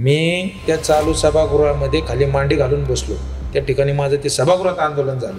मी त्या चालू सभागृहामध्ये खाली मांडी घालून बसलो. त्या ठिकाणी माझं ते सभागृहात आंदोलन झालं.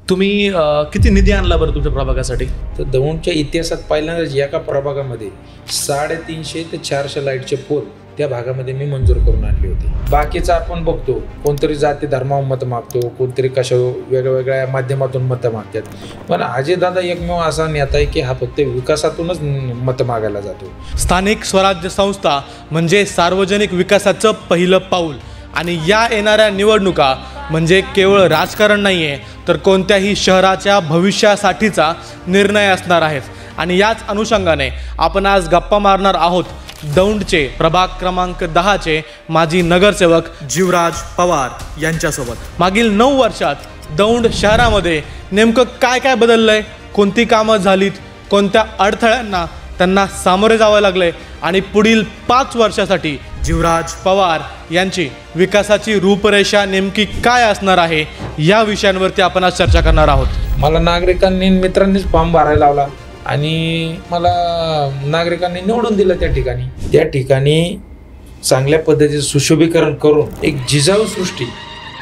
तुम्ही किती निधी आणला बरं तुमच्या प्रभागासाठी? तर दौंडच्या इतिहासात पहिल्यांदाच एका प्रभागामध्ये 350 ते 400 लाईटचे पोल त्या भागामध्ये मी मंजूर करून आणले होते. बाकीचं आपण बघतो, कोणतरी जाती धर्मावर मतं मागतो, कोणतरी कशा वेगवेगळ्या माध्यमातून मतं मागतात. पण अजयदादा एकमेव असा नेता आहे की हा फक्त विकासातूनच मतं मागायला जातो. स्थानिक स्वराज्य संस्था म्हणजे सार्वजनिक विकासाचं पहिलं पाऊल. आणि या येणाऱ्या निवडणुका म्हणजे केवळ राजकारण नाही आहे, तर कोणत्याही शहराच्या भविष्यासाठीचा निर्णय असणार आहेत. आणि याच अनुषंगाने आपण आज गप्पा मारणार आहोत दौंडचे प्रभाग क्रमांक 10चे माजी नगरसेवक जीवराज पवार यांच्यासोबत. मागील 9 वर्षात दौंड शहरामध्ये नेमकं काय काय बदललंय, कोणती कामं झालीत, कोणत्या अडथळ्यांना त्यांना सामोरे जावं लागले आणि पुढील 5 वर्षासाठी जीवराज पवार यांची विकासाची रूपरेषा नेमकी काय असणार आहे, या विषयांवरती आपण आज चर्चा करणार आहोत. मला नागरिकांनी मित्रांनीच फॉर्म भरायला लावला आणि मला नागरिकांनी निवडून दिलं. त्या ठिकाणी चांगल्या पद्धतीचं सुशोभीकरण करून एक जिजाऊ सृष्टी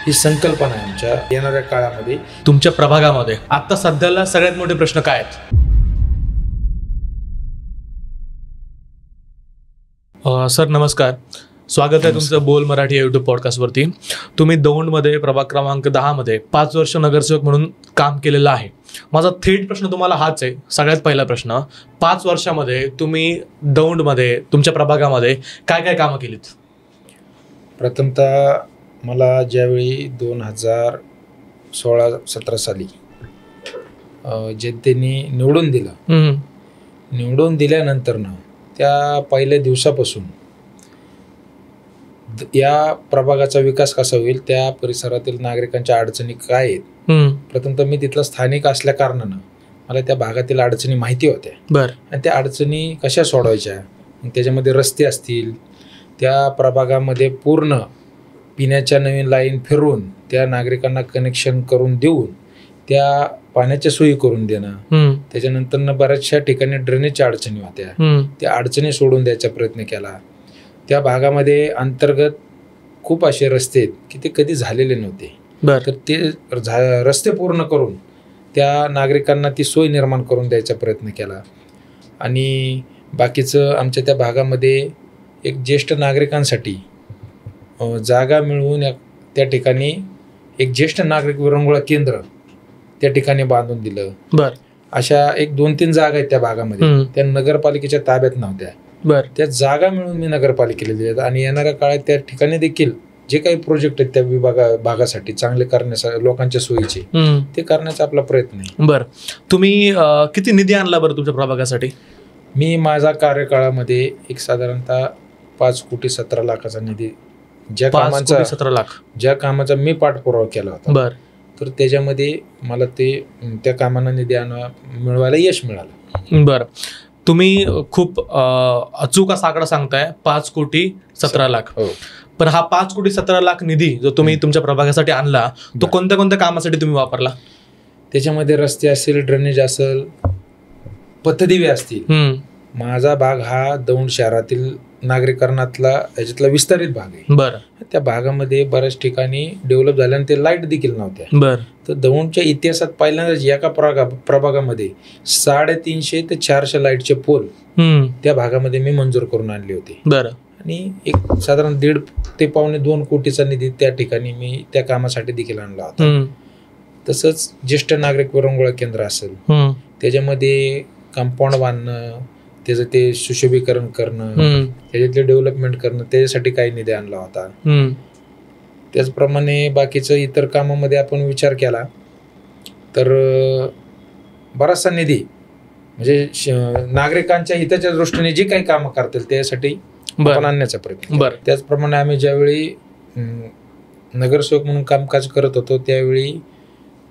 ही संकल्पना आहे आमच्या येणाऱ्या काळामध्ये. तुमच्या प्रभागामध्ये आता सध्याला सगळ्यात मोठे प्रश्न काय आहेत? सर नमस्कार, स्वागत आहे तुमचं बोल मराठी यूट्यूब पॉडकास्टवरती. तुम्ही दौंडमध्ये प्रभाग क्रमांक 10मध्ये 5 वर्ष नगरसेवक म्हणून काम केलेलं आहे. माझा थेट प्रश्न तुम्हाला हाच आहे. सगळ्यात पहिला प्रश्न, 5 वर्षामध्ये तुम्ही दौंडमध्ये तुमच्या प्रभागामध्ये काय काय कामं केलीत? प्रथमतः मला ज्यावेळी 2016-17 साली जनतेने निवडून दिलं, निवडून दिल्यानंतर ना त्या पहिल्या दिवसापासून या प्रभागाचा विकास कसा होईल, त्या परिसरातील नागरिकांच्या अडचणी काय आहेत. प्रथमतः मी तिथला स्थानिक असल्या कारणानं मला त्या भागातील अडचणी माहिती होत्या. आणि त्या अडचणी कशा सोडवायच्या, त्याच्यामध्ये रस्ते असतील, त्या प्रभागामध्ये पूर्ण पिण्याच्या नवीन लाईन फिरवून त्या नागरिकांना कनेक्शन करून देऊन त्या पाण्याच्या सोयी करून देणं. त्याच्यानंतर बऱ्याचशा ठिकाणी ड्रेनेजच्या अडचणी होत्या, त्या अडचणी सोडून द्यायचा प्रयत्न केला. त्या भागामध्ये अंतर्गत खूप असे रस्ते आहेत की ते कधी झालेले नव्हते. तर ते रस्ते पूर्ण करून त्या नागरिकांना ती सोय निर्माण करून द्यायचा प्रयत्न केला. आणि बाकीचं आमच्या त्या भागामध्ये एक ज्येष्ठ नागरिकांसाठी जागा मिळवून त्या ठिकाणी एक ज्येष्ठ नागरिक विरंगुळा केंद्र त्या ठिकाणी बांधून दिलं. अशा एक 2-3 जागा आहेत त्या भागामध्ये, त्या नगरपालिकेच्या ताब्यात नव्हत्या. त्या जागा मिळून मी नगरपालिकेला दिल्या. आणि येणाऱ्या काळात त्या ठिकाणी देखील जे काही प्रोजेक्ट आहेत त्या भागासाठी चांगले करण्यासाठी, लोकांच्या सोयीचे ते करण्याचा आपला प्रयत्न आहे. बरं, तुम्ही किती निधी आणला बरं तुमच्या प्रभागासाठी? मी माझ्या कार्यकाळामध्ये एक साधारणतः 5,17,00,000चा निधी, ज्या कामाचा 17 लाख ज्या कामाचा मी पाठपुरावा केला होता, तर त्याच्यामध्ये मला त्या कामांना निधी मिळवायला यश मिळालं. बरं, तुम्ही खूप अचूक असा आकडा सांगताय, 5,17,00,000. पण हा 5,17,00,000 निधी जो तुम्ही तुमच्या प्रभागासाठी आणला, तो कोणत्या कोणत्या कामासाठी तुम्ही वापरला? त्याच्यामध्ये रस्ते असेल, ड्रेनेज असेल, पथदिवे असतील. माझा भाग हा दौंड शहरातील नागरीकरणातला याच्यातला विस्तारित भाग आहे. त्या भागामध्ये बऱ्याच ठिकाणी डेव्हलप झाल्या आणि ते लाईट देखील नव्हत्या. तर दौंडच्या इतिहासात पहिल्यांदाच एका प्रभागामध्ये 350 ते 400 लाईटचे पोल त्या भागामध्ये मी मंजूर करून आणले होते. आणि एक साधारण 1.5 ते 2 कोटीचा निधी त्या ठिकाणी मी त्या कामासाठी देखील आणला होता. तसंच ज्येष्ठ नागरिक विरंगुळा केंद्र असेल, त्याच्यामध्ये कंपाऊंड बांधणं, त्याचं ते सुशोभीकरण करणं, त्याच्यातले डेव्हलपमेंट करणं, त्याच्यासाठी काही निधी आणला होता. त्याचप्रमाणे बाकीचं इतर कामामध्ये आपण विचार केला तर बराचसा निधी म्हणजे नागरिकांच्या हिताच्या दृष्टीने जे काही कामं करतील त्यासाठी आपण आणण्याचा प्रयत्न. त्याचप्रमाणे आम्ही ज्यावेळी नगरसेवक म्हणून कामकाज करत होतो त्यावेळी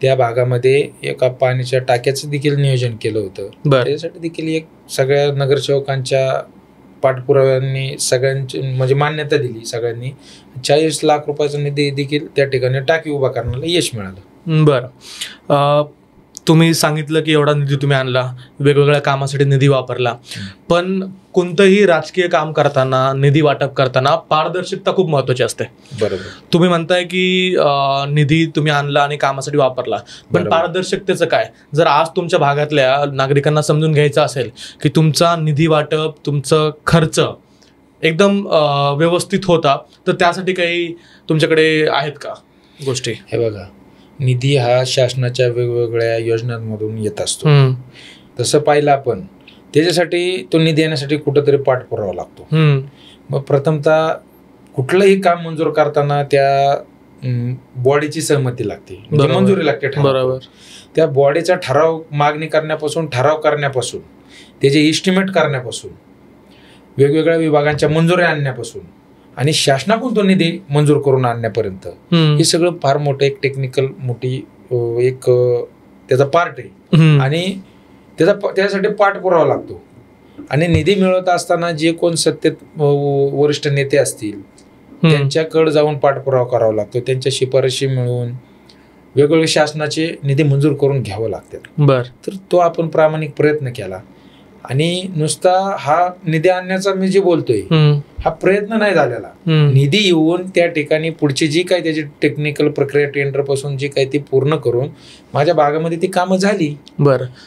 त्या भागामध्ये एका पाण्याच्या टाक्याचं देखील नियोजन केलं होतं. त्यासाठी देखील एक सगळ्या नगरसेवकांच्या पाठपुराव्यांनी सगळ्यांची म्हणजे मान्यता दिली. सगळ्यांनी 40 लाख रुपयाचा निधी देखील त्या ठिकाणी टाकी उभा करण्याला यश मिळालं. बरं, तुम्ही सांगितलं की एवढा निधी तुम्ही आणला, वेगवेगळ्या कामासाठी निधी वापरला, पण कोणतंही राजकीय काम करताना, निधी वाटप करताना पारदर्शकता खूप महत्वाची असते. बरोबर. तुम्ही म्हणताय की निधी तुम्ही आणला आणि कामासाठी वापरला, पण पारदर्शकतेचं काय? जर आज तुमच्या भागातल्या नागरिकांना समजून घ्यायचं असेल की तुमचा निधी वाटप, तुमचं खर्च एकदम व्यवस्थित होता, तर त्यासाठी काही तुमच्याकडे आहेत का गोष्टी? हे बघा, निधी हा शासनाच्या वेगवेगळ्या योजनांमधून येत असतो. तसं पाहिलं आपण, त्याच्यासाठी तो निधी येण्यासाठी कुठंतरी पाठपुरावा लागतो. मग प्रथमतः कुठलंही काम मंजूर करताना त्या बॉडीची सहमती लागते, मंजुरी लागते. बरोबर. त्या बॉडीचा ठराव मागणी करण्यापासून, ठराव करण्यापासून, त्याचे इस्टिमेट करण्यापासून, वेगवेगळ्या विभागांच्या मंजुऱ्या आणण्यापासून आणि शासनाकडून तो निधी मंजूर करून आणण्यापर्यंत हे सगळं फार मोठं एक टेक्निकल मोठी एक त्याचा पार्ट आहे. आणि त्यासाठी पाठपुरावा लागतो. आणि निधी मिळवत असताना जे कोण सत्तेत वरिष्ठ नेते असतील त्यांच्याकडे जाऊन पाठपुरावा करावा लागतो. त्यांच्या शिफारशी मिळवून वेगवेगळे शासनाचे निधी मंजूर करून घ्यावं लागतात. तर तो आपण प्रामाणिक प्रयत्न केला. आणि नुसता हा निधी आणण्याचा मी जे बोलतोय हा प्रयत्न नाही झालेला. निधी येऊन त्या ठिकाणी पुढची जी काही त्याची टेक्निकल प्रक्रिया, टेंडर पासून जी काही ती पूर्ण करून माझ्या भागामध्ये ती कामं झाली.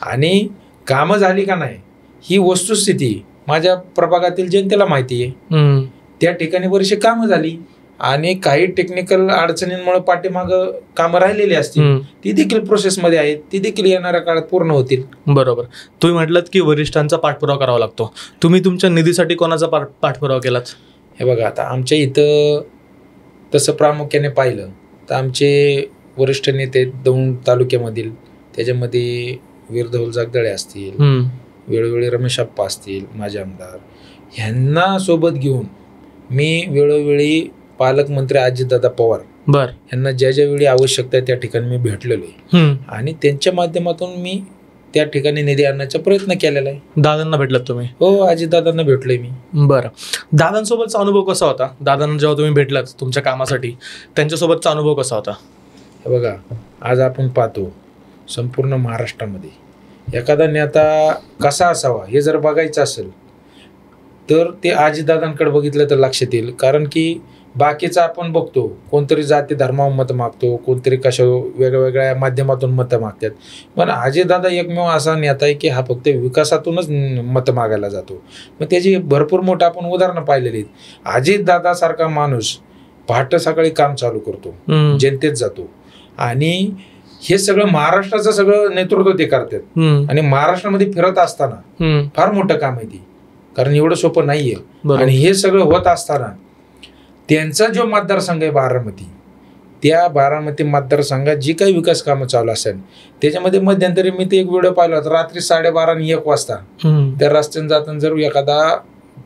आणि कामं झाली का नाही ही वस्तुस्थिती माझ्या प्रभागातील जनतेला माहिती आहे. त्या ठिकाणी बरीचशी कामं झाली आणि काही टेक्निकल अडचणींमुळे पाठीमाग कामं राहिलेली असतील, ती देखील प्रोसेसमध्ये आहेत, ती देखील येणाऱ्या काळात पूर्ण होतील. बरोबर. तुम्ही म्हटलात की वरिष्ठांचा पाठपुरावा करावा लागतो. तुम्ही तुमच्या निधीसाठी कोणाचा पाठपुरावा केलात? हे बघा, आता आमच्या इथं तसं प्रामुख्याने पाहिलं तर आमचे वरिष्ठ नेते दौंड तालुक्यामधील, त्याच्यामध्ये वीरधौल जागदळे असतील, वेळोवेळी रमेश आप्पा असतील, माझे आमदार, ह्यांना सोबत घेऊन मी वेळोवेळी पालकमंत्री अजितदादा पवार यांना ज्या ज्या वेळी आवश्यकता आहे त्या ठिकाणी मी भेटलेलो आहे. आणि त्यांच्या माध्यमातून मी त्या ठिकाणी निधी आणण्याचा प्रयत्न केलेला आहे. दादांना भेटलात तुम्ही? हो, अजितदादांना भेटलोय मी. बरं. दादांसोबतचा अनुभव कसा होता? दादांना जेव्हा तुम्ही भेटलात तुमच्या कामासाठी, त्यांच्यासोबतचा अनुभव कसा होता? हे बघा, आज आपण पाहतो संपूर्ण महाराष्ट्रामध्ये एखादा नेता कसा असावा हे जर बघायचं असेल तर ते अजितदादांकडे बघितलं तर लक्षात येईल. कारण की बाकीचं आपण बघतो, कोणतरी जाती धर्मावर मतं मागतो, कोणतरी कशा वेगवेगळ्या माध्यमातून मतं मागतात. पण अजितदादा एकमेव असा नेता आहे की हा फक्त विकासातूनच मतं मागायला जातो. मग त्याची भरपूर मोठं आपण उदाहरणं पाहिलेली आहेत. अजितदादासारखा माणूस पहाटे सकाळी काम चालू करतो, जनतेत जातो आणि हे सगळं महाराष्ट्राचं सगळं नेतृत्व ते करतात. आणि महाराष्ट्रामध्ये फिरत असताना फार मोठं काम आहे ते, कारण एवढं सोपं नाहीये. आणि हे सगळं होत असताना त्यांचा जो मतदारसंघ आहे बारामती, त्या बारामती मतदारसंघात जी काही विकास कामं चालू असेल त्याच्यामध्ये मध्यंतरी मी ते एक व्हिडिओ पाहिला होता, रात्री 12:30 आणि 1 वाजता त्या रस्त्याने जाताना जर एखादा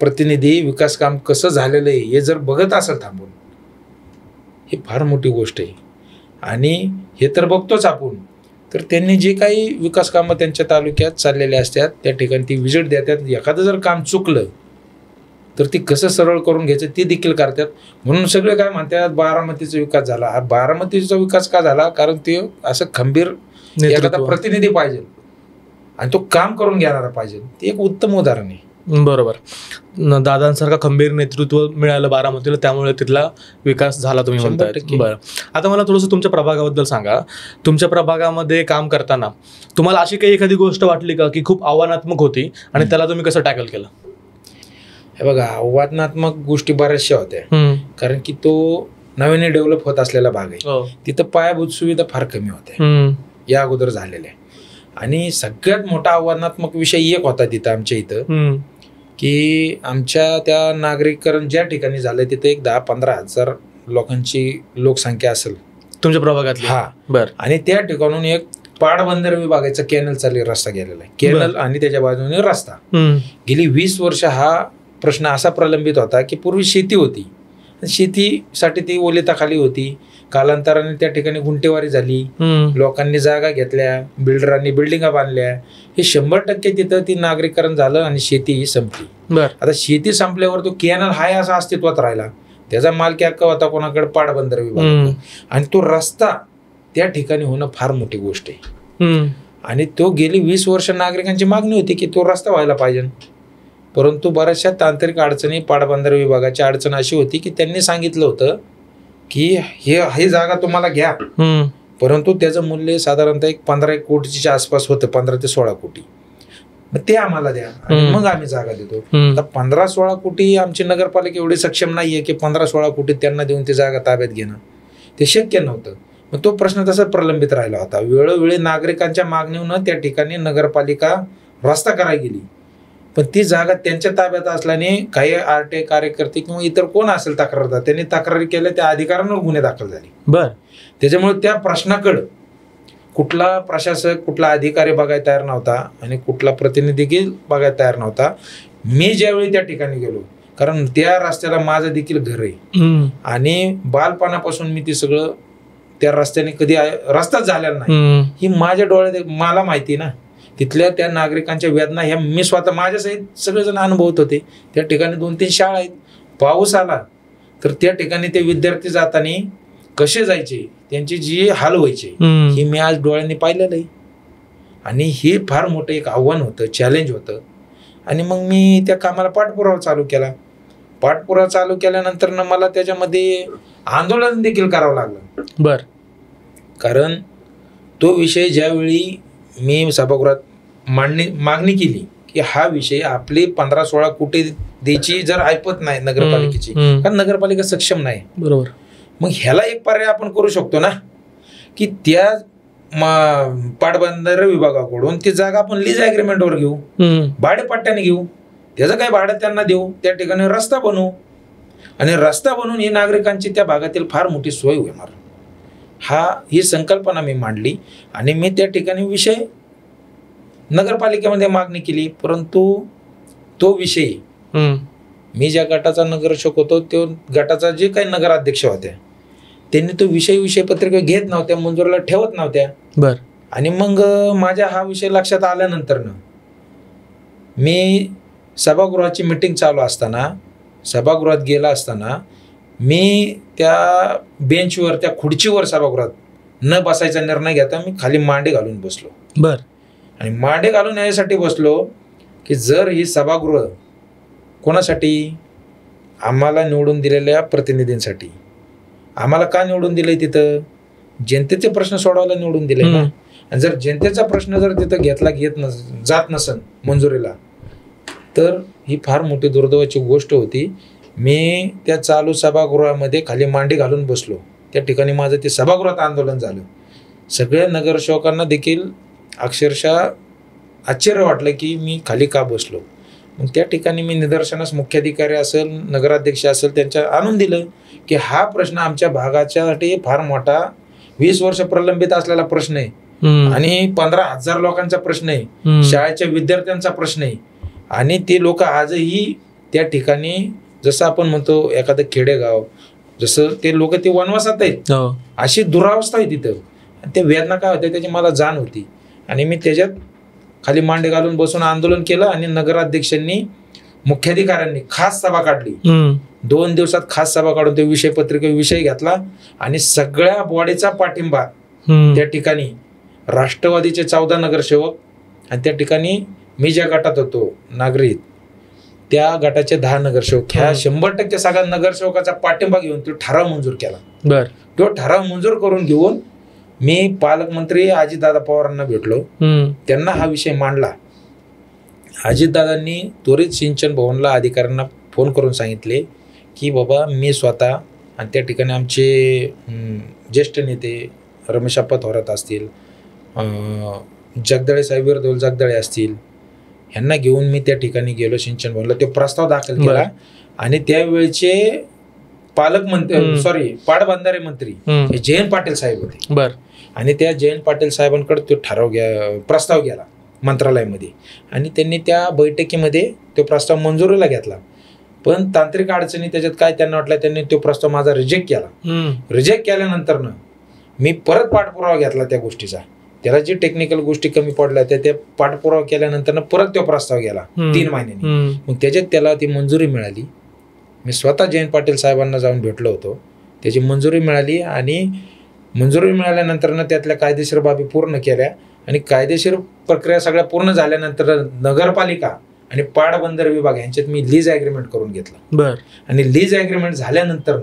प्रतिनिधी विकास काम कसं झालेलं आहे हे जर बघत असेल थांबून, ही फार मोठी गोष्ट आहे. आणि हे तर बघतोच आपण, तर त्यांनी जे काही विकास कामं त्यांच्या तालुक्यात चाललेले असतात त्या ठिकाणी ती विजिट देतात. एखादं जर काम चुकलं तर ती कसं सरळ करून घ्यायचं ते देखील करतात. म्हणून सगळे काय म्हणतात बारामतीचा विकास झाला. हा बारामतीचा विकास का झाला? कारण ते असं खंबीर एखादा प्रतिनिधी पाहिजे आणि तो काम करून घेणारा पाहिजे. ते एक उत्तम उदाहरण आहे. बरोबर. दादांसारखा खंबीर नेतृत्व मिळालं बारामतीला, त्यामुळे तिथला विकास झाला तुम्ही म्हणताय. बरं, आता मला थोडंसं तुमच्या प्रभागाबद्दल सांगा. तुमच्या प्रभागामध्ये काम करताना तुम्हाला अशी काही एखादी गोष्ट वाटली का की खूप आव्हानात्मक होती आणि त्याला तुम्ही कसं टॅकल केलं? हे बघा, आव्हानात्मक गोष्टी बऱ्याचशा होत्या, कारण की तो नव्याने डेव्हलप होत असलेला भाग आहे. तिथं पायाभूत सुविधा फार कमी होत्या या अगोदर झालेल्या. आणि सगळ्यात मोठा आव्हानात्मक विषय एक होता तिथं आमच्या इथं, की आमच्या त्या नागरिकरण ज्या ठिकाणी झालंय तिथे एक 10-15 हजार लोकांची लोकसंख्या असेल तुमच्या प्रभागात. हा, बरं. आणि त्या ठिकाणून एक पाटबंधारे विभागाचा कॅनलचा रस्ता गेलेला आहे. कॅनल आणि त्याच्या बाजूने रस्ता. गेली 20 वर्ष हा प्रश्न असा प्रलंबित होता की पूर्वी शेती होती, शेतीसाठी ती ओलिताखाली होती. कालांतराने त्या ठिकाणी गुंटेवारी झाली, लोकांनी जागा घेतल्या, बिल्डरांनी बिल्डिंगा बांधल्या. हे 100% तिथं ती नागरीकरण झालं आणि शेती ही संपली. आता शेती संपल्यावर तो कॅनल हाय असा अस्तित्वात राहिला. त्याचा मालकी हक्क होता कोणाकडे? पाटबंधारे विभाग. आणि तो रस्ता त्या ठिकाणी होणं फार मोठी गोष्ट आहे. आणि तो गेली 20 वर्ष नागरिकांची मागणी होती की तो रस्ता व्हायला पाहिजे. परंतु बऱ्याचशा तांत्रिक अडचणी, पाटबंधारे विभागाची अडचण अशी होती की त्यांनी सांगितलं होतं की हे जागा तुम्हाला घ्या, परंतु त्याचं मूल्य साधारणतः 15 कोटीच्या आसपास होतं, 15 ते 16 कोटी. मग ते आम्हाला द्या आणि मग आम्ही जागा देतो. आता 15-16 कोटी आमची नगरपालिका एवढी सक्षम नाहीये की 15-16 कोटी त्यांना देऊन ती जागा ताब्यात घेणं ते शक्य नव्हतं. मग तो प्रश्न तसा प्रलंबित राहिला होता. वेळोवेळी नागरिकांच्या मागणीनं त्या ठिकाणी नगरपालिका रस्ता करायला गेली, पण ती जागा त्यांच्या ताब्यात असल्याने काही RTI कार्यकर्ते किंवा इतर कोण असेल तक्रारदार त्यांनी तक्रारी केल्या, त्या अधिकाऱ्यांवर गुन्हे दाखल झाले. बर. त्याच्यामुळे त्या प्रश्नाकडे कुठला प्रशासक, कुठला अधिकारी बघायला तयार नव्हता आणि कुठला प्रतिनिधी देखील बघायला तयार नव्हता. मी ज्यावेळी त्या ठिकाणी गेलो, कारण त्या रस्त्याला माझं देखील घर आहे आणि बालपणापासून मी ते सगळं त्या रस्त्याने कधी रस्ताच झालेला नाही, ही माझ्या डोळ्यात मला माहिती ना. तिथल्या त्या नागरिकांच्या वेदना ह्या मी स्वतः माझ्यासहित सगळेजण अनुभवत होते. त्या ठिकाणी 2-3 शाळा आहेत, पाऊस आला तर त्या ठिकाणी ते विद्यार्थी जाताना कसे जायचे, त्यांची जी हाल व्हायचे ही मी आज डोळ्यांनी पाहिलेलं आहे. आणि हे फार मोठं एक आव्हान होतं, चॅलेंज होतं. आणि मग मी त्या कामाला पाठपुरावा चालू केला. पाठपुरावा चालू केल्यानंतर ना मला त्याच्यामध्ये आंदोलन देखील करावं लागलं. बर. कारण तो विषय ज्यावेळी मी सभागृहात मागणी केली की हा विषय आपले 15-16 कोटी द्यायची जर ऐपत नाही नगरपालिकेची, कारण नगरपालिका सक्षम नाही, बरोबर, मग ह्याला एक पर्याय आपण करू शकतो ना की त्या पाटबंधारे विभागाकडून ती जागा आपण लीज अग्रीमेंटवर घेऊ, भाडेपट्ट्याने घेऊ, त्याचं काय भाडं त्यांना देऊ, त्या ठिकाणी रस्ता बनवू आणि रस्ता बनवून ही नागरिकांची त्या भागातील फार मोठी सोय होणार. ही संकल्पना मी मांडली आणि मी त्या ठिकाणी विषय नगरपालिकेमध्ये मागणी केली. परंतु तो विषय मी ज्या गटाचा नगरसेवक होतो तो गटाचा जे काही नगराध्यक्ष होत्या त्यांनी तो विषय पत्रिका घेत नव्हत्या, मंजुरीला ठेवत नव्हत्या. बर. आणि मग माझ्या हा विषय लक्षात आल्यानंतर मी सभागृहाची मीटिंग चालू असताना, सभागृहात गेला असताना मी त्या बेंचवर, त्या खुर्चीवर सभागृहात न बसायचा निर्णय घेता मी खाली मांडे घालून बसलो. बर. आणि मांडे घालून यासाठी बसलो की जर ही सभागृह कोणासाठी, आम्हाला निवडून दिलेल्या प्रतिनिधींसाठी. आम्हाला का निवडून दिलंय, तिथं जनतेचे प्रश्न सोडवायला निवडून दिले ना. आणि जर जनतेचा प्रश्न जर तिथं जात नसन मंजुरीला, तर ही फार मोठी दुर्दैवाची गोष्ट होती. मी त्या चालू सभागृहामध्ये खाली मांडी घालून बसलो. त्या ठिकाणी माझं ते सभागृहात आंदोलन झालं. सगळ्या नगरसेवकांना देखील अक्षरशः आश्चर्य वाटलं की मी खाली का बसलो. मग त्या ठिकाणी मी निदर्शनास मुख्याधिकारी असेल, नगराध्यक्ष असेल त्यांच्या आणून दिलं की हा प्रश्न आमच्या भागाच्यासाठी फार मोठा 20 वर्ष प्रलंबित असलेला प्रश्न आहे आणि 15,000 लोकांचा प्रश्न आहे, शाळेच्या विद्यार्थ्यांचा प्रश्न आहे. आणि ते लोक आजही त्या ठिकाणी, जसं आपण म्हणतो एखादं खेडेगाव, जसं ते लोक ते वनवासात आहेत, अशी दुरावस्था आहे तिथं. त्या वेदना काय होत्या त्याची मला जाण होती. आणि मी त्याच्यात खाली मांडे घालून बसून आंदोलन केलं. आणि नगराध्यक्षांनी, मुख्याधिकाऱ्यांनी खास सभा काढली. 2 दिवसात खास सभा काढून ते विषय घेतला आणि सगळ्या बॉडीचा पाठिंबा त्या ठिकाणी राष्ट्रवादीचे 14 नगरसेवक आणि त्या ठिकाणी मी ज्या गटात होतो नागरिक, त्या गटाचे 10 नगरसेवक, ह्या 100% सगळ्या नगरसेवकाचा पाठिंबा घेऊन तो ठराव मंजूर केला. बर. तो ठराव मंजूर करून घेऊन मी पालकमंत्री अजितदादा पवारांना भेटलो. त्यांना हा विषय मांडला. अजितदादांनी त्वरित सिंचन भवनला अधिकाऱ्यांना फोन करून सांगितले की बाबा मी स्वतः आणि त्या ठिकाणी आमचे ज्येष्ठ नेते रमेशप्पा थोरात असतील, जगदाळे साहेब, वीरधौल जगदाळे असतील, ह्यांना घेऊन मी त्या ठिकाणी गेलो सिंचन भवनला. तो प्रस्ताव दाखल केला आणि त्यावेळेचे पाटबंधारे मंत्री जयंत पाटील साहेब होते. बर. आणि त्या जयंत पाटील साहेबांकडे तो प्रस्ताव गेला मंत्रालयामध्ये आणि त्यांनी त्या बैठकीमध्ये तो प्रस्ताव मंजुरीला घेतला. पण तांत्रिक अडचणी त्याच्यात काय त्यांना वाटलं, त्यांनी तो प्रस्ताव माझा रिजेक्ट केला. रिजेक्ट केल्यानंतर मी परत पाठपुरावा घेतला त्या गोष्टीचा. त्याला जी टेक्निकल गोष्टी कमी पडल्या त्या पाठपुरावा केल्यानंतर परत तो प्रस्ताव गेला 3 महिन्यांनी. मग त्याच्यात त्याला ती मंजुरी मिळाली. मी स्वतः जयंत पाटील साहेबांना जाऊन भेटलो होतो. त्याची मंजुरी मिळाली आणि मंजुरी मिळाल्यानंतर त्यातल्या कायदेशीर बाबी पूर्ण केल्या आणि कायदेशीर प्रक्रिया सगळ्या पूर्ण झाल्यानंतर नगरपालिका आणि पाटबंदर विभाग यांच्यात मी लीज ॲग्रीमेंट करून घेतलं. बर. आणि लीज ॲग्रीमेंट झाल्यानंतर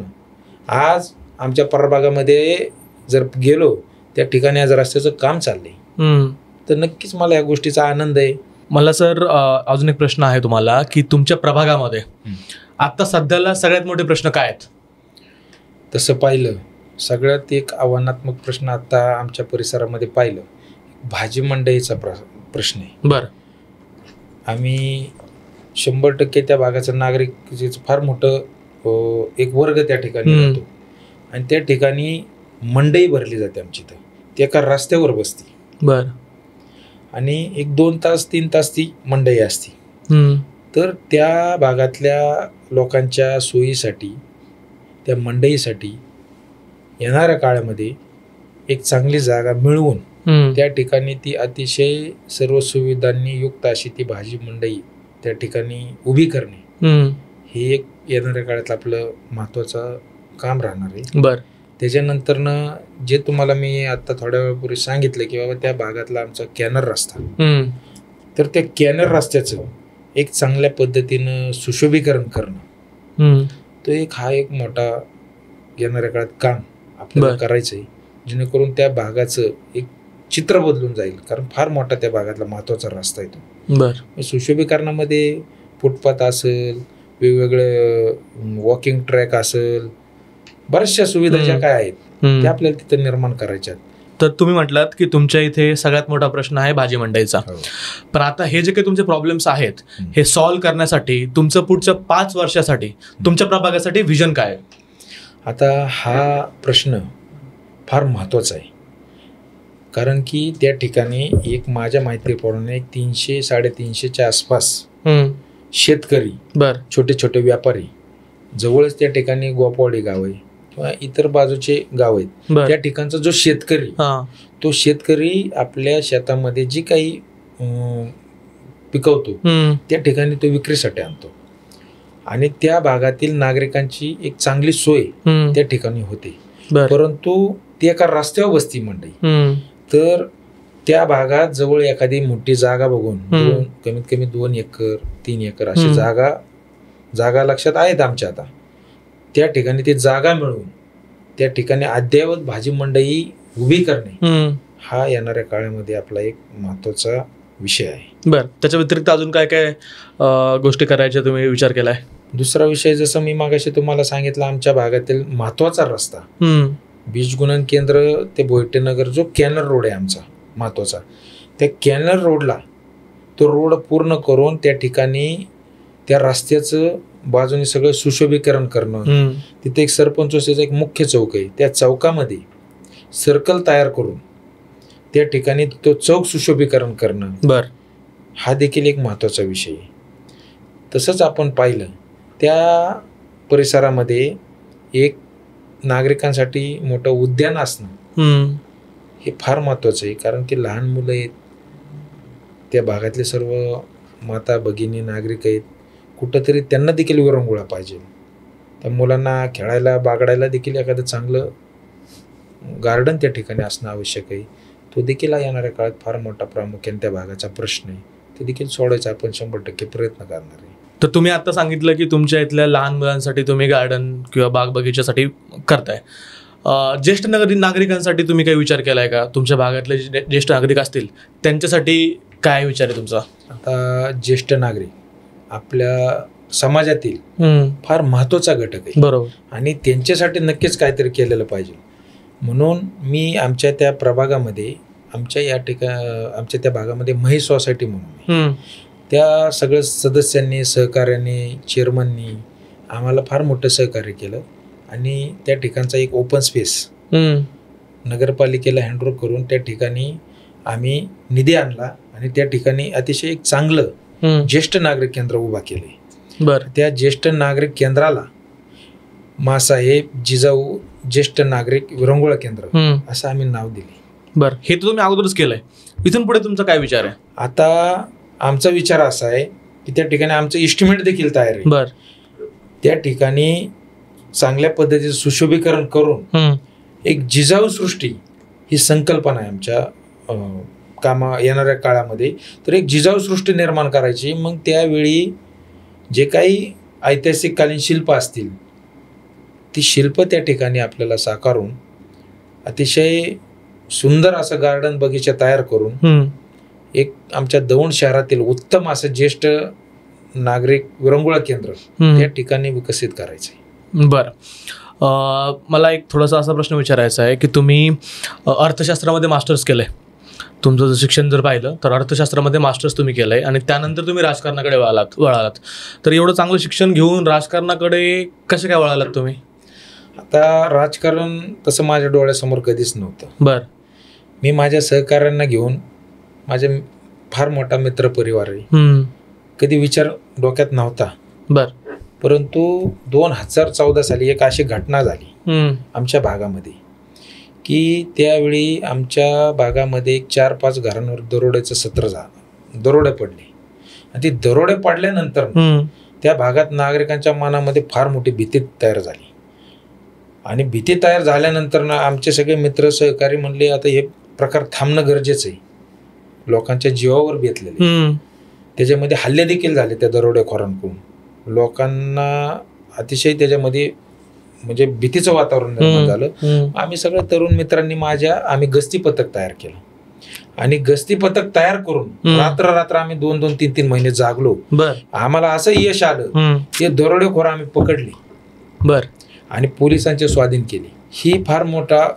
आज आमच्या परभागामध्ये जर गेलो त्या ठिकाणी आज रस्त्याचं काम चाललंय, तर नक्कीच मला या गोष्टीचा आनंद आहे. मला सर अजून एक प्रश्न आहे तुम्हाला, की तुमच्या प्रभागामध्ये आता सध्याला सगळ्यात मोठे प्रश्न काय आहेत? तसं पाहिलं सगळ्यात एक आव्हानात्मक प्रश्न आता आमच्या परिसरामध्ये पाहिलं, भाजी मंडईचा प्रश्न आहे. बरं. आम्ही 100% त्या भागाचं नागरिक फार मोठं एक वर्ग त्या ठिकाणी राहतो आणि त्या ठिकाणी मंडई भरली जाते आमची, तर ती एका रस्त्यावर बसते. बरं. आणि एक 2 तास 3 तास ती मंडई असते. तर त्या भागातल्या लोकांच्या सोयीसाठी त्या मंडईसाठी येणाऱ्या काळामध्ये एक चांगली जागा मिळवून त्या ठिकाणी ती अतिशय सर्व सुविधांनी युक्त अशी ती भाजी मंडई त्या ठिकाणी उभी करणे हे एक येणाऱ्या काळात आपलं महत्त्वाचं काम राहणार आहे. बरं. त्याच्यानंतरनं जे तुम्हाला मी आता थोड्या वेळापूर्वी सांगितलं की बाबा त्या भागातला आमचा कॅनर रस्ता, तर त्या कॅनर रस्त्याचं एक चांगल्या पद्धतीनं सुशोभीकरण करणं तो हा एक मोठा येणाऱ्या काळात काम आपल्याला करायचं आहे, जेणेकरून त्या भागाचं एक चित्र बदलून जाईल. कारण फार मोठा त्या भागातला महत्त्वाचा रस्ता आहे तो. बरं. सुशोभीकरणामध्ये फुटपाथ असेल, वेगवेगळे वॉकिंग ट्रॅक असेल, बऱ्याचशा सुविधा ज्या काय आहेत त्या आपल्याला तिथं निर्माण करायच्या. तर तुम्ही म्हटलात की तुमच्या इथे सगळ्यात मोठा प्रश्न आहे भाजी मंडईचा. पण आता हे जे काही तुमचे प्रॉब्लेम्स आहेत हे सॉल्व्ह करण्यासाठी तुमचं पुढच्या 5 वर्षासाठी तुमच्या प्रभागासाठी व्हिजन काय आहे? आता हा प्रश्न फार महत्त्वाचा आहे, कारण की त्या ठिकाणी एक माझ्या माहितीप्रमाणे 300-350च्या आसपास शेतकरी, छोटे छोटे व्यापारी, जवळच त्या ठिकाणी गोपवाडी गाव आहे किंवा इतर बाजूचे गाव आहेत, त्या ठिकाणचा जो शेतकरी तो शेतकरी आपल्या शेतामध्ये जी काही पिकवतो त्या ठिकाणी तो विक्रीसाठी आणतो आणि त्या भागातील नागरिकांची एक चांगली सोय त्या ठिकाणी होते. परंतु ती एका रस्त्यावर बसती मंडई, तर त्या भागात जवळ एखादी मोठी जागा बघून कमीत कमी 2 एकर 3 एकर अशी जागा लक्षात आहेत आमच्या. आता त्या ठिकाणी ती जागा मिळवून त्या ठिकाणी अद्ययावत भाजी मंडई उभी करणे हा येणाऱ्या काळामध्ये आपला एक महत्त्वाचा विषय आहे. बरं. त्याच्या व्यतिरिक्त अजून काय काय गोष्टी करायच्या तुम्ही विचार केलाय? दुसरा विषय जसं मी मागाशी तुम्हाला सांगितलं, आमच्या भागातील महत्त्वाचा रस्ता बीज गुणन केंद्र ते भोयटेनगर जो कॅनल रोड आहे आमचा महत्त्वाचा, त्या कॅनल रोडला तो रोड पूर्ण करून त्या ठिकाणी त्या रस्त्याचं बाजूने सगळं सुशोभीकरण करणं. तिथे एक सरपंचाचं एक मुख्य चौक आहे, त्या चौकामध्ये सर्कल तयार करून त्या ठिकाणी तो चौक सुशोभीकरण करणं हा देखील एक महत्त्वाचा विषय आहे. तसंच आपण पाहिलं त्या परिसरामध्ये एक नागरिकांसाठी मोठं उद्यान असणं हे फार महत्त्वाचं आहे, कारण की लहान मुलं आहेत, त्या भागातले सर्व माता भगिनी नागरिक आहेत, कुठंतरी त्यांना देखील विरंगुळा पाहिजे. त्या मुलांना खेळायला बागडायला देखील एखादं चांगलं गार्डन त्या ठिकाणी असणं आवश्यक आहे. तो देखील येणाऱ्या काळात फार मोठा प्रामुख्याने त्या भागाचा प्रश्न आहे, ते देखील सोडायचा आपण 100% प्रयत्न करणार आहे. तर तुम्ही आता सांगितलं की तुमच्या इथल्या लहान मुलांसाठी तुम्ही गार्डन किंवा बाग बगीच्यासाठी करताय. ज्येष्ठ नागरिकांसाठी तुम्ही काही विचार केलाय का? तुमच्या भागातले जे ज्येष्ठ नागरिक असतील त्यांच्यासाठी काय विचार आहे तुमचा? आता ज्येष्ठ नागरिक आपल्या समाजातील फार महत्त्वाचा घटक आहे. बरोबर. आणि त्यांच्यासाठी नक्कीच काहीतरी केलेलं पाहिजे. म्हणून मी आमच्या त्या प्रभागामध्ये आमच्या त्या भागामध्ये महेश सोसायटी म्हणून त्या सगळ्या सदस्यांनी सहकार्याने चेअरमननी आम्हाला फार मोठं सहकार्य केलं आणि त्या ठिकाणचा एक ओपन स्पेस नगरपालिकेला हँडओव्हर करून त्या ठिकाणी आम्ही निधी आणला आणि त्या ठिकाणी अतिशय एक चांगलं ज्येष्ठ नागरिक केंद्र उभा केले. त्या ज्येष्ठ नागरिक केंद्राला मासाहेब जिजाऊ ज्येष्ठ नागरिक विरंगुळा केंद्र असं आम्ही नाव दिले. बरं. हे तर तुम्ही अगोदरच केलंय, इथून पुढे तुमचा काय विचार आहे? आता आमचा विचार असा आहे की त्या ठिकाणी आमचं इस्टिमेट देखील तयार आहे. त्या ठिकाणी चांगल्या पद्धतीचं सुशोभीकरण करून एक जिजाऊ सृष्टी ही संकल्पना आहे आमच्या येणाऱ्या काळामध्ये तर एक जिजाऊ सृष्टी निर्माण करायची. मग त्यावेळी जे काही ऐतिहासिककालीन शिल्प असतील ती शिल्प त्या ठिकाणी आपल्याला साकारून अतिशय सुंदर असं गार्डन बगीचा तयार करून एक आमच्या दौंड शहरातील उत्तम असं ज्येष्ठ नागरिक विरंगुळा केंद्र त्या ठिकाणी विकसित करायचं. बरं, मला एक थोडासा असा प्रश्न विचारायचा आहे की तुम्ही अर्थशास्त्रामध्ये मास्टर्स केलं आहे. तुमचं जर शिक्षण जर पाहिलं तर अर्थशास्त्रामध्ये मास्टर्स तुम्ही केलं आहे आणि त्यानंतर तुम्ही राजकारणाकडे वळालात. तर एवढं चांगलं शिक्षण घेऊन राजकारणाकडे कसे काय वळालात तुम्ही? आता राजकारण तसं माझ्या डोळ्यासमोर कधीच नव्हतं. बरं. मी माझ्या सहकाऱ्यांना घेऊन, माझे फार मोठा मित्र परिवार आहे, कधी विचार डोक्यात नव्हता. बरं. परंतु 2014 साली एक अशी घटना झाली आमच्या भागामध्ये की त्यावेळी आमच्या भागामध्ये 4-5 घरांवर दरोड्याचं सत्र झालं. दरोडे पडले आणि ती दरोडे पडल्यानंतर त्या भागात नागरिकांच्या मनामध्ये फार मोठी भीती तयार झाली. आणि भीती तयार झाल्यानंतर ना आमचे सगळे मित्र सहकारी म्हणले आता हे प्रकार थांबणं गरजेचं आहे. लोकांच्या जीवावर बेतलेले, त्याच्यामध्ये हल्ले देखील झाले त्या दरोडेखोरांकडून. लोकांना अतिशय त्याच्यामध्ये म्हणजे भीतीचं वातावरण निर्माण झालं. आम्ही सगळ्या तरुण मित्रांनी आम्ही गस्ती पथक तयार केलं आणि गस्ती पथक तयार करून रात्र आम्ही 2-2, 3-3 महिने जागलो. आम्हाला असं यश आलं की दरोडेखोर आम्ही पकडले. बरं. आणि पोलिसांचे स्वाधीन केले. ही फार मोठा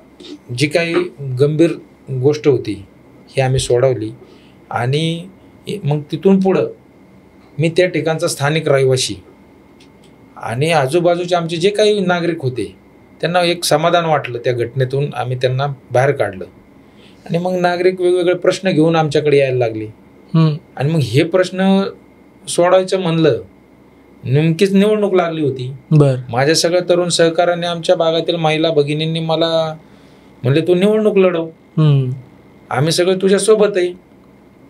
जी काही गंभीर गोष्ट होती ही आम्ही सोडवली. आणि मग तिथून पुढं मी त्या ठिकाणचा स्थानिक रहिवासी आणि आजूबाजूचे आमचे जे काही नागरिक होते त्यांना एक समाधान वाटलं. त्या घटनेतून आम्ही त्यांना बाहेर काढलं आणि मग नागरिक वेगवेगळे प्रश्न घेऊन आमच्याकडे यायला लागले. आणि मग हे प्रश्न सोडवायचं म्हणलं, नेमकीच निवडणूक लागली होती. माझ्या सगळ्या तरुण सहकार्याने, आमच्या भागातील महिला भगिनींनी मला म्हणले तू निवडणूक लढव, आम्ही सगळे तुझ्या सोबत आहे.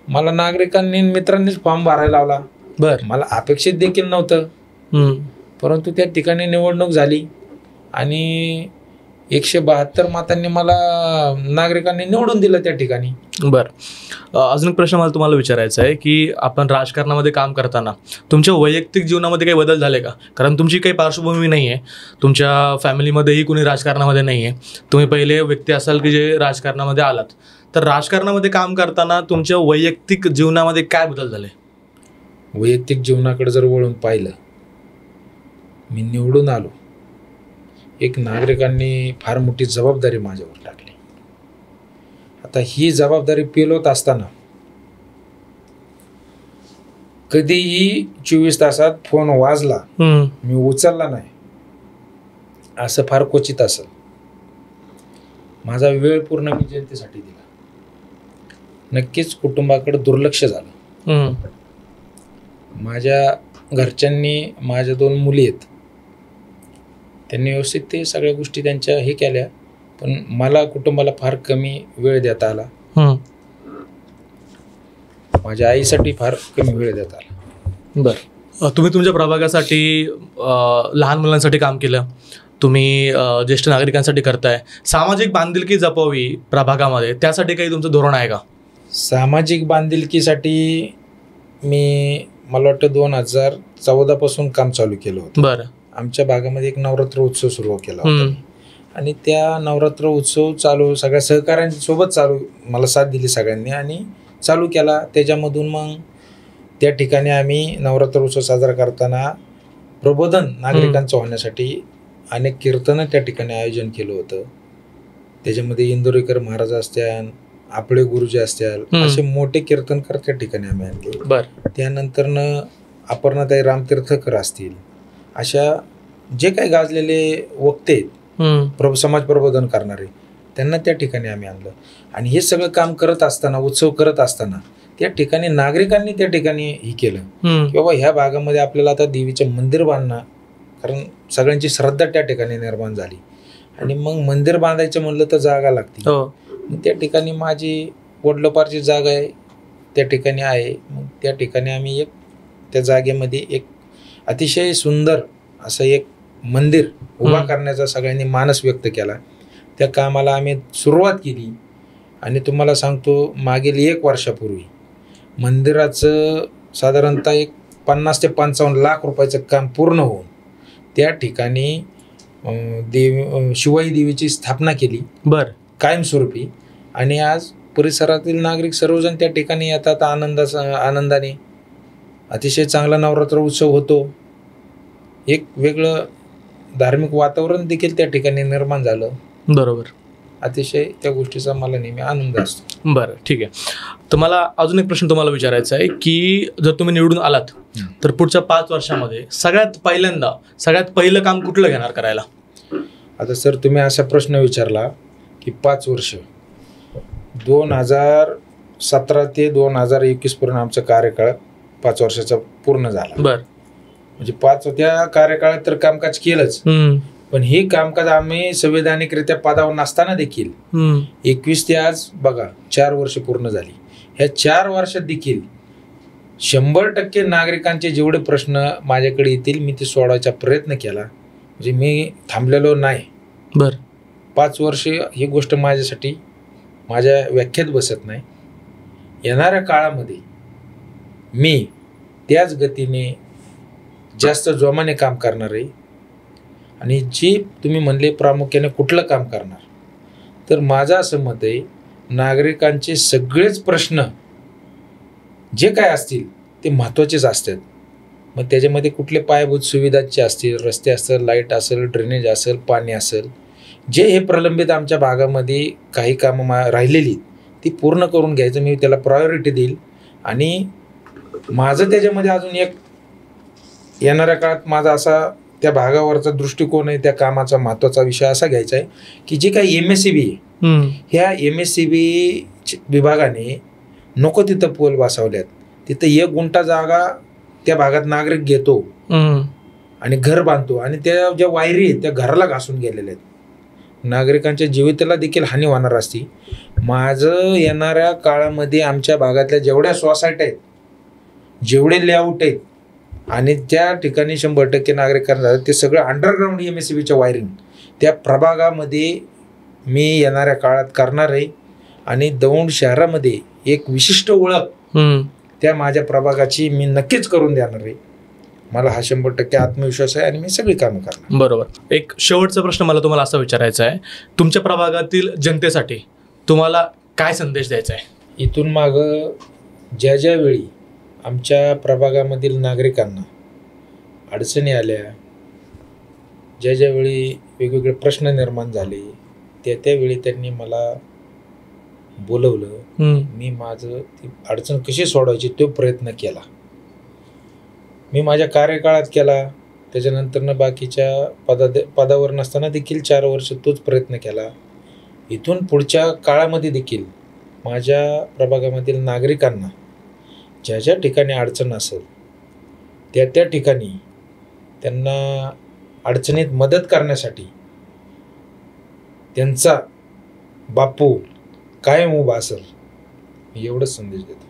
मला नागरिकांनी मित्रांनीच फॉर्म भरायला लावला. मला अपेक्षित देखील नव्हतं, परंतु त्या ठिकाणी निवडणूक झाली आणि 172 मतांनी मला नागरिकांनी निवडून दिलं त्या ठिकाणी. बरं. अजून एक प्रश्न मला तुम्हाला विचारायचा आहे की आपण राजकारणामध्ये काम करताना तुमच्या वैयक्तिक जीवनामध्ये काही बदल झाले का? कारण तुमची काही पार्श्वभूमी नाही आहे, तुमच्या फॅमिलीमध्येही कुणी राजकारणामध्ये नाही आहे, तुम्ही पहिले व्यक्ती असाल की जे राजकारणामध्ये आलात. तर राजकारणामध्ये काम करताना तुमच्या वैयक्तिक जीवनामध्ये काय बदल झाले? वैयक्तिक जीवनाकडे जर वळून पाहिलं, मी निवडून आलो, एक नागरिकांनी फार मोठी जबाबदारी माझ्यावर टाकली. आता ही जबाबदारी पेलवत असताना कधीही 24 तासात फोन वाजला मी उचलला नाही असं फार क्वचित असेल. माझा वेळ पूर्ण मी जनतेसाठी दिला. नक्कीच कुटुंबाकडे दुर्लक्ष झालं. माझ्या घरच्यांनी, माझ्या 2 मुली आहेत, त्यांनी व्यवस्थित ते सगळ्या गोष्टी त्यांच्या हे केल्या, पण मला कुटुंबाला फार कमी वेळ देता आला. माझ्या आईसाठी फार कमी वेळ देता आला. बरं. तुम्ही तुमच्या प्रभागासाठी लहान मुलांसाठी काम केलं, तुम्ही ज्येष्ठ नागरिकांसाठी करताय. सामाजिक बांधिलकी जपावी प्रभागामध्ये, त्यासाठी काही तुमचं धोरण आहे का? सामाजिक बांधिलकीसाठी मला वाटतं 2014 पासून काम चालू केलं होतं. बरं. आमच्या भागामध्ये एक नवरात्र उत्सव सुरू केला होता आणि त्या नवरात्र उत्सव सगळ्या सहकाऱ्यांसोबत मला साथ दिली सगळ्यांनी आणि चालू केला. त्याच्यामधून मग त्या ठिकाणी आम्ही नवरात्र उत्सव साजरा करताना प्रबोधन नागरिकांचं होण्यासाठी अनेक कीर्तनं त्या ठिकाणी आयोजन केलं होतं. त्याच्यामध्ये इंदोरीकर महाराज असतील, आपळे गुरुजी असतील, असे मोठे कीर्तनकार त्या ठिकाणी आम्ही आणले. त्यानंतरनं अपर्णाताई रामतीर्थकर असतील, अशा जे काही गाजलेले वक्ते आहेत समाज प्रबोधन करणारे, त्यांना त्या ठिकाणी आम्ही आणलं. आणि हे सगळं काम करत असताना, उत्सव करत असताना त्या ठिकाणी नागरिकांनी त्या ठिकाणी हे केलं की बाबा ह्या भागामध्ये आपल्याला आता देवीचं मंदिर बांधणं, कारण सगळ्यांची श्रद्धा त्या ठिकाणी निर्माण झाली. आणि मग मंदिर बांधायचं म्हणलं तर जागा लागते. मग त्या ठिकाणी माझी वडलोपारची जागा आहे, त्या ठिकाणी आहे. मग त्या ठिकाणी आम्ही त्या जागेमध्ये एक अतिशय सुंदर असं एक मंदिर उभा करण्याचा सगळ्यांनी मानस व्यक्त केला. त्या कामाला आम्ही सुरुवात केली आणि तुम्हाला सांगतो मागील 1 वर्षापूर्वी मंदिराचं साधारणतः एक 50 ते 55 लाख रुपयाचं काम पूर्ण होऊन त्या ठिकाणी शिवाई देवीची स्थापना केली कायमस्वरूपी. आणि आज परिसरातील नागरिक सर्वजण त्या ठिकाणी येतात आनंदाने. अतिशय चांगला नवरात्र उत्सव होतो. एक वेगळं धार्मिक वातावरण देखील त्या ठिकाणी निर्माण झालं. बरोबर. अतिशय त्या गोष्टीचा मला नेहमी आनंद असतो. बरं, ठीक आहे. तर मला अजून एक प्रश्न तुम्हाला विचारायचा आहे की जर तुम्ही निवडून आलात तर पुढच्या 5 वर्षामध्ये सगळ्यात पहिलं काम कुठलं घेणार करायला? आता सर तुम्ही असा प्रश्न विचारला की 5 वर्ष 2017 ते 2021 पर्यंत आमचा कार्यकाळ 5 वर्षाचा पूर्ण झाला. बरं. म्हणजे 5 त्या कार्यकाळात तर कामकाज केलंच, पण हे कामकाज आम्ही संवैधानिकरित्या पदावर नसताना देखील 21 ते आज बघा 4 वर्ष पूर्ण झाली. ह्या 4 वर्षात देखील 100% नागरिकांचे जेवढे प्रश्न माझ्याकडे येतील मी ते सोडवायचा प्रयत्न केला. म्हणजे मी थांबलेलो नाही. बरं. 5 वर्ष ही गोष्ट माझ्यासाठी माझ्या व्याख्यात बसत नाही. येणाऱ्या काळामध्ये मी त्याच गतीने जास्त जोमाने काम करणार आहे. आणि जी तुम्ही म्हणले प्रामुख्याने कुठलं काम करणार, तर माझं असं मत आहे नागरिकांचे सगळेच प्रश्न जे काय असतील ते महत्त्वाचेच असतात. मग त्याच्यामध्ये कुठले पायाभूत सुविधांचे असतील, रस्ते असेल, लाईट असेल, ड्रेनेज असेल, पाणी असेल, जे हे प्रलंबित आमच्या भागामध्ये काही कामं राहिलेली ती पूर्ण करून घ्यायचं मी त्याला प्रायोरिटी देईल. आणि माझं त्याच्यामध्ये अजून एक येणाऱ्या काळात माझा असा त्या भागावरचा दृष्टिकोन आहे, त्या कामाचा महत्त्वाचा विषय असा घ्यायचा आहे की जे काही MSCB आहे ह्या MSCB विभागाने नको तिथं पोल बसवल्यात, तिथं 1 गुंठा जागा त्या भागात नागरिक घेतो आणि घर बांधतो आणि त्या ज्या वायरी आहेत त्या घराला घासून गेलेल्या आहेत. नागरिकांच्या जीविताला देखील हानी होणार असती. माझं येणाऱ्या काळामध्ये आमच्या भागातल्या जेवढ्या सोसायट्या आहेत, जेवढे लेआउट आहेत आणि त्या ठिकाणी 100% नागरिकांना ते सगळं अंडरग्राऊंड MSCBच्या वायरिंग त्या प्रभागामध्ये मी येणाऱ्या काळात करणार आहे. आणि दौंड शहरामध्ये एक विशिष्ट ओळख त्या माझ्या प्रभागाची मी नक्कीच करून देणार आहे. मला हा 100% आत्मविश्वास आहे आणि मी सगळी कामं करणार. बरोबर. एक शेवटचा प्रश्न मला तुम्हाला असा विचारायचा आहे, तुमच्या प्रभागातील जनतेसाठी तुम्हाला काय संदेश द्यायचा आहे? इथून मागं ज्या वेळी आमच्या प्रभागामधील नागरिकांना अडचणी आल्या, ज्या वेळी वेगवेगळे प्रश्न निर्माण झाले, त्यावेळी त्यांनी मला बोलवलं. मी माझं ती अडचण कशी सोडवायची तो प्रयत्न केला. मी माझ्या कार्यकाळात केला. त्याच्यानंतरनं बाकीच्या पदावर नसताना देखील 4 वर्ष तोच प्रयत्न केला. इथून पुढच्या काळामध्ये देखील माझ्या प्रभागामधील नागरिकांना ज्या ठिकाणी अडचण असेल त्या ठिकाणी त्यांना अडचणीत मदत करण्यासाठी त्यांचा बापू कायम उभा असेल, एवढंच संदेश देतो.